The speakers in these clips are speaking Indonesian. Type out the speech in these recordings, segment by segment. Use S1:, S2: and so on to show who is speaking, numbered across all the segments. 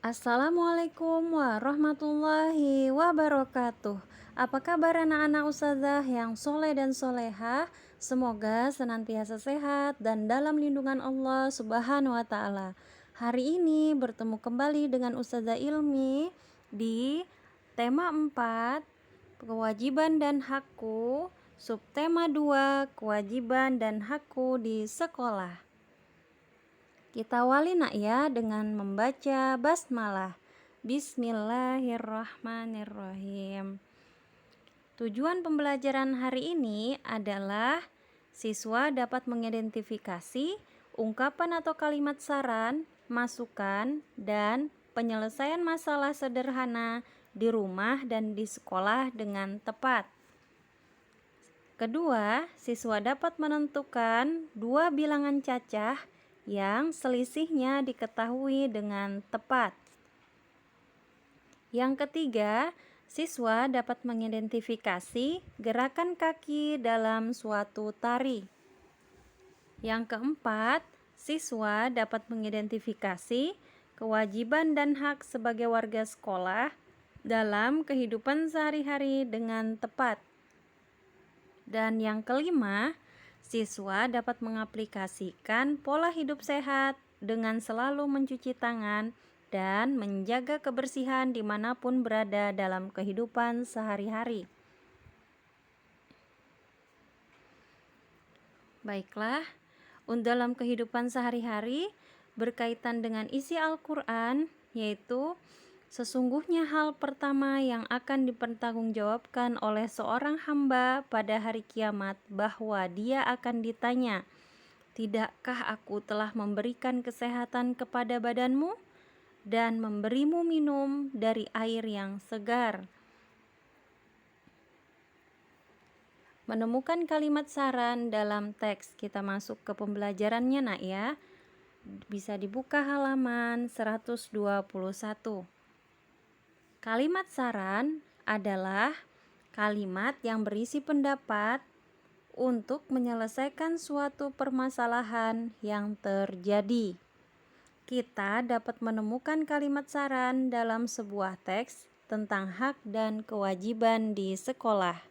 S1: Assalamualaikum warahmatullahi wabarakatuh. Apa kabar anak-anak ustazah yang soleh dan solehah? Semoga senantiasa sehat dan dalam lindungan Allah Subhanahu wa ta'ala. Hari ini bertemu kembali dengan Ustazah Ilmi di tema 4, kewajiban dan hakku, subtema 2, kewajiban dan hakku di sekolah. Kita awali nak ya dengan membaca basmalah. Bismillahirrahmanirrahim. Tujuan pembelajaran hari ini adalah siswa dapat mengidentifikasi ungkapan atau kalimat saran, masukan, dan penyelesaian masalah sederhana di rumah dan di sekolah dengan tepat. Kedua, siswa dapat menentukan dua bilangan cacah yang selisihnya diketahui dengan tepat. Yang ketiga, siswa dapat mengidentifikasi gerakan kaki dalam suatu tari. Yang keempat, siswa dapat mengidentifikasi kewajiban dan hak sebagai warga sekolah dalam kehidupan sehari-hari dengan tepat. Dan yang kelima, siswa dapat mengaplikasikan pola hidup sehat dengan selalu mencuci tangan dan menjaga kebersihan dimanapun berada dalam kehidupan sehari-hari. Baiklah, dalam kehidupan sehari-hari berkaitan dengan isi Al-Quran, yaitu sesungguhnya hal pertama yang akan dipertanggungjawabkan oleh seorang hamba pada hari kiamat bahwa dia akan ditanya, "Tidakkah aku telah memberikan kesehatan kepada badanmu dan memberimu minum dari air yang segar?" Menemukan kalimat saran dalam teks, kita masuk ke pembelajarannya nak ya. Bisa dibuka halaman 121. Kalimat saran adalah kalimat yang berisi pendapat untuk menyelesaikan suatu permasalahan yang terjadi. Kita dapat menemukan kalimat saran dalam sebuah teks tentang hak dan kewajiban di sekolah.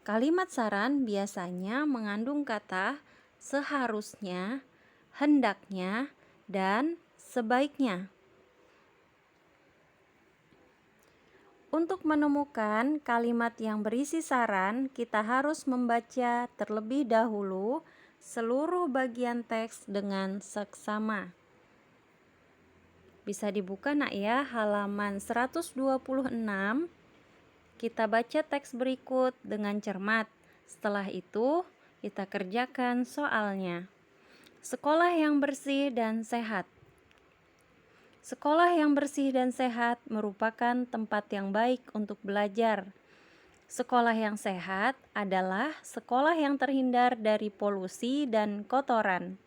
S1: Kalimat saran biasanya mengandung kata seharusnya, hendaknya, dan sebaiknya. Untuk menemukan kalimat yang berisi saran, kita harus membaca terlebih dahulu seluruh bagian teks dengan seksama. Bisa dibuka nak ya, halaman 126. Kita baca teks berikut dengan cermat. Setelah itu, kita kerjakan soalnya. Sekolah yang bersih dan sehat. Sekolah yang bersih dan sehat merupakan tempat yang baik untuk belajar. Sekolah yang sehat adalah sekolah yang terhindar dari polusi dan kotoran.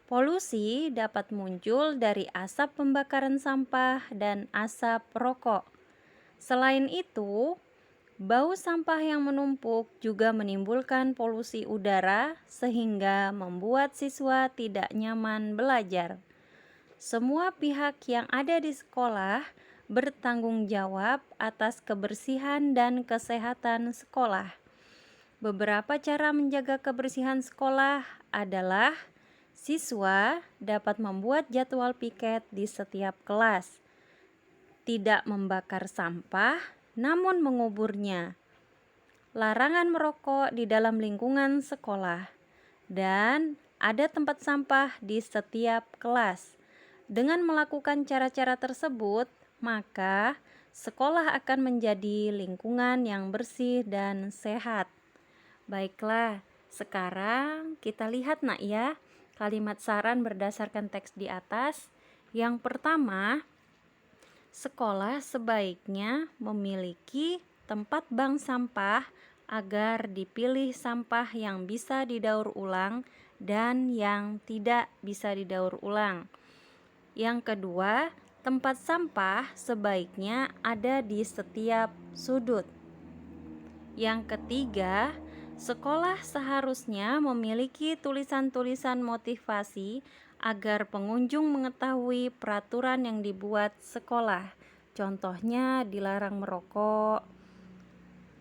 S1: Polusi dapat muncul dari asap pembakaran sampah dan asap rokok. Selain itu, bau sampah yang menumpuk juga menimbulkan polusi udara sehingga membuat siswa tidak nyaman belajar. Semua pihak yang ada di sekolah bertanggung jawab atas kebersihan dan kesehatan sekolah. Beberapa cara menjaga kebersihan sekolah adalah siswa dapat membuat jadwal piket di setiap kelas, tidak membakar sampah namun menguburnya, larangan merokok di dalam lingkungan sekolah, dan ada tempat sampah di setiap kelas. Dengan melakukan cara-cara tersebut, maka sekolah akan menjadi lingkungan yang bersih dan sehat. Baiklah, sekarang kita lihat nak ya, kalimat saran berdasarkan teks di atas. Yang pertama, sekolah sebaiknya memiliki tempat bank sampah agar dipilih sampah yang bisa didaur ulang dan yang tidak bisa didaur ulang. Yang kedua, tempat sampah sebaiknya ada di setiap sudut. Yang ketiga, sekolah seharusnya memiliki tulisan-tulisan motivasi agar pengunjung mengetahui peraturan yang dibuat sekolah. Contohnya dilarang merokok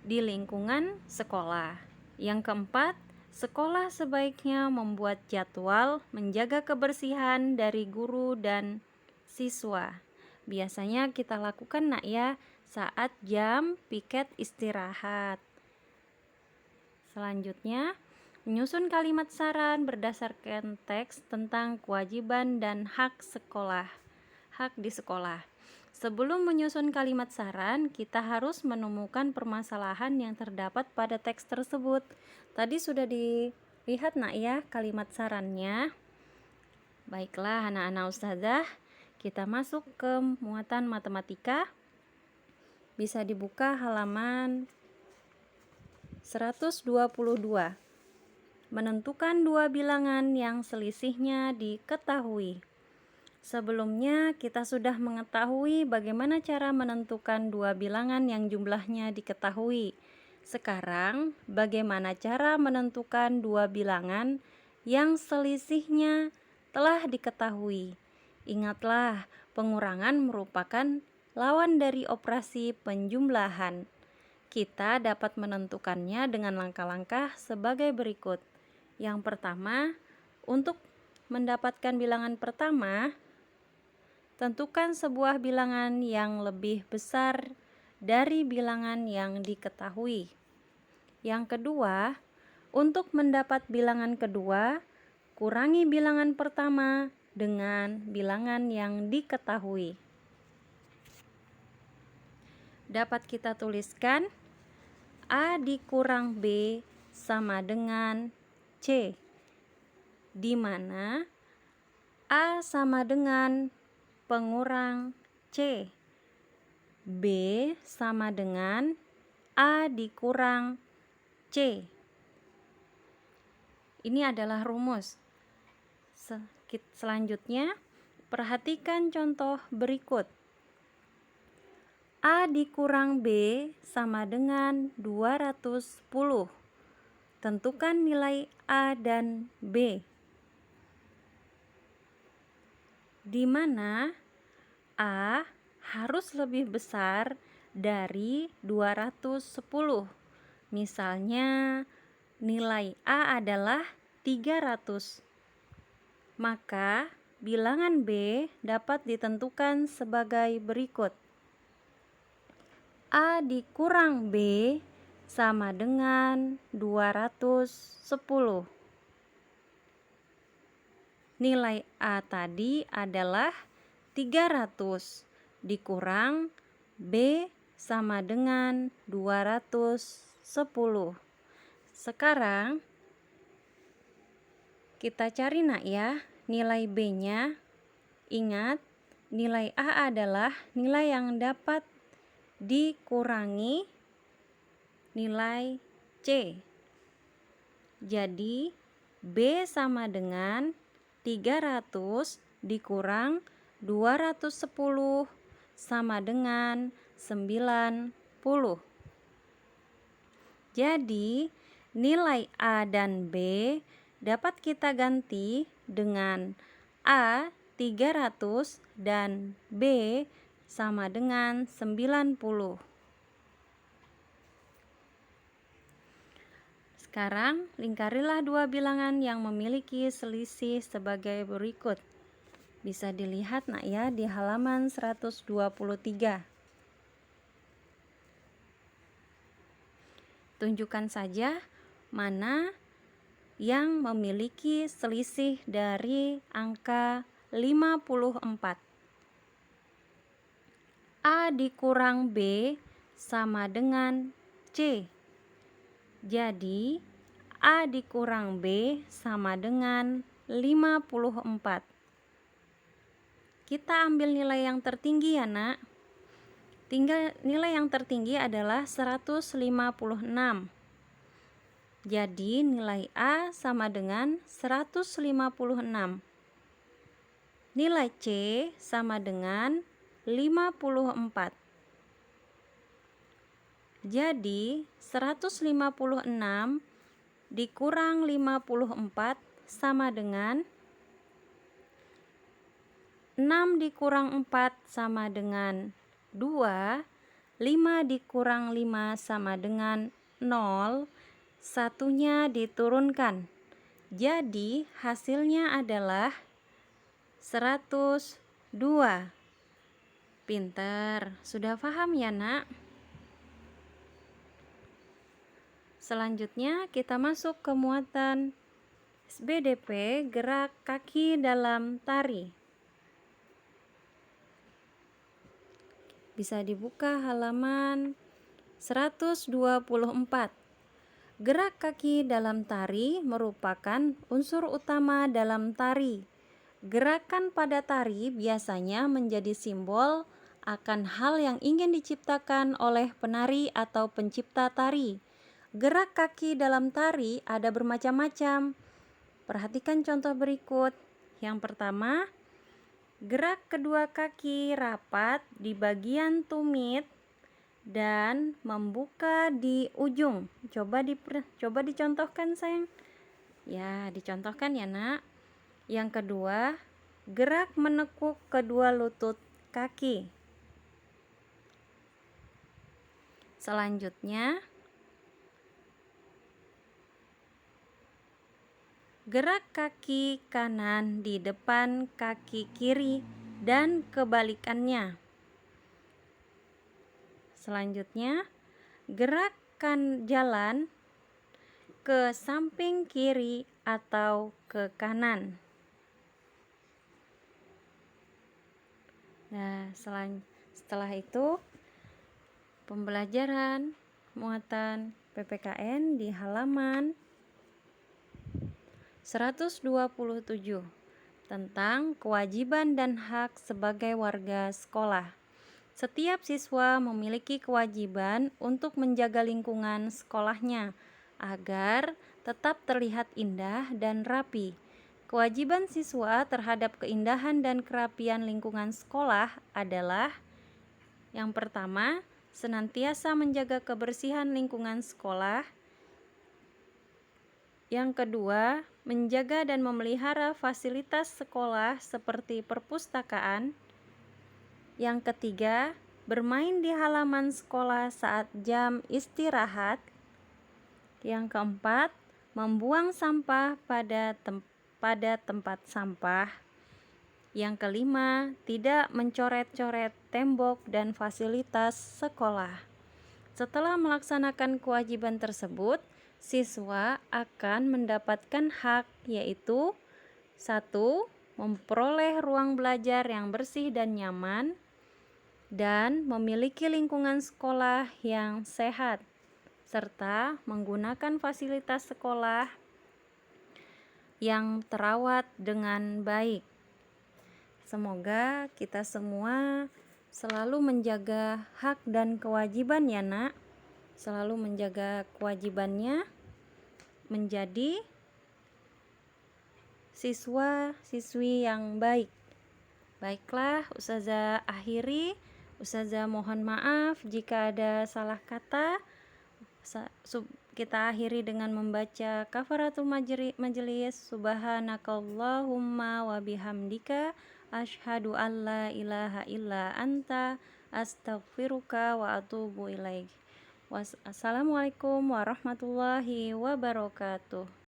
S1: di lingkungan sekolah. Yang keempat, sekolah sebaiknya membuat jadwal menjaga kebersihan dari guru dan siswa. Biasanya kita lakukan nak ya saat jam piket istirahat. Selanjutnya, menyusun kalimat saran berdasarkan teks tentang kewajiban dan hak sekolah, hak di sekolah. Sebelum menyusun kalimat saran, kita harus menemukan permasalahan yang terdapat pada teks tersebut. Tadi sudah dilihat nak ya kalimat sarannya. Baiklah anak-anak ustazah, kita masuk ke muatan matematika. Bisa dibuka halaman 122. Menentukan dua bilangan yang selisihnya diketahui. Sebelumnya kita sudah mengetahui bagaimana cara menentukan dua bilangan yang jumlahnya diketahui. Sekarang, bagaimana cara menentukan dua bilangan yang selisihnya telah diketahui? Ingatlah, pengurangan merupakan lawan dari operasi penjumlahan. Kita dapat menentukannya dengan langkah-langkah sebagai berikut. Yang pertama, untuk mendapatkan bilangan pertama, tentukan sebuah bilangan yang lebih besar dari bilangan yang diketahui. Yang kedua, untuk mendapat bilangan kedua, kurangi bilangan pertama dengan bilangan yang diketahui. Dapat kita tuliskan A dikurang B sama dengan C, di mana A sama dengan pengurang C, B sama dengan A dikurang C. Ini adalah rumus. Selanjutnya, perhatikan contoh berikut. A dikurang B sama dengan 210. Tentukan nilai A dan B, di mana A harus lebih besar dari 210. Misalnya nilai A adalah 300. Maka bilangan B dapat ditentukan sebagai berikut. A dikurang B sama dengan 210. Nilai A tadi adalah 300 dikurang B sama dengan 210. Sekarang kita cari nak ya nilai B-nya. Ingat, nilai A adalah nilai yang dapat dikurangi nilai C. Jadi B sama dengan 300 dikurang 210 sama dengan 90. Jadi nilai A dan B dapat kita ganti dengan A 300 dan B sama dengan 90. Sekarang lingkarilah dua bilangan yang memiliki selisih sebagai berikut. Bisa dilihat nak ya di halaman 123. Tunjukkan saja mana yang memiliki selisih dari angka 54. A dikurang B sama dengan C. Jadi A dikurang B sama dengan 54. Kita ambil nilai yang tertinggi ya nak. Nilai yang tertinggi adalah 156. Jadi nilai A sama dengan 156. Nilai C sama dengan 54. Jadi 156 dikurang 54 sama dengan 6 dikurang 4 sama dengan 2, 5 dikurang 5 sama dengan 0, satunya diturunkan. Jadi hasilnya adalah 102. Pinter, sudah paham ya nak? Selanjutnya kita masuk ke muatan SBDP, gerak kaki dalam tari. Bisa dibuka halaman 124. Gerak kaki dalam tari merupakan unsur utama dalam tari. Gerakan pada tari biasanya menjadi simbol akan hal yang ingin diciptakan oleh penari atau pencipta tari. Gerak kaki dalam tari ada bermacam-macam. Perhatikan contoh berikut. Yang pertama, gerak kedua kaki rapat di bagian tumit dan membuka di ujung. Coba dicontohkan sayang. Ya, dicontohkan ya nak. Yang kedua, gerak menekuk kedua lutut kaki. Selanjutnya, gerak kaki kanan di depan kaki kiri dan kebalikannya. Selanjutnya, gerakan jalan ke samping kiri atau ke kanan. Nah, setelah itu pembelajaran muatan PPKN di halaman 127 tentang kewajiban dan hak sebagai warga sekolah. Setiap siswa memiliki kewajiban untuk menjaga lingkungan sekolahnya agar tetap terlihat indah dan rapi. Kewajiban siswa terhadap keindahan dan kerapian lingkungan sekolah adalah: yang pertama, senantiasa menjaga kebersihan lingkungan sekolah. Yang kedua, menjaga dan memelihara fasilitas sekolah seperti perpustakaan. Yang ketiga, bermain di halaman sekolah saat jam istirahat. Yang keempat, membuang sampah pada tempat sampah. Yang kelima, tidak mencoret-coret tembok dan fasilitas sekolah. Setelah melaksanakan kewajiban tersebut, siswa akan mendapatkan hak, yaitu 1. Memperoleh ruang belajar yang bersih dan nyaman, dan memiliki lingkungan sekolah yang sehat, serta menggunakan fasilitas sekolah yang terawat dengan baik. Semoga kita semua selalu menjaga hak dan kewajiban ya nak. Selalu menjaga kewajibannya menjadi siswa-siswi yang baik. Baiklah, Ustazah akhiri. Ustazah mohon maaf jika ada salah kata. Kita akhiri dengan membaca kafaratul majelis. Subhanakallahumma wa bihamdika asyhadu an la ilaha illa anta astaghfiruka wa atubu ilaik. Wassalamualaikum warahmatullahi wabarakatuh.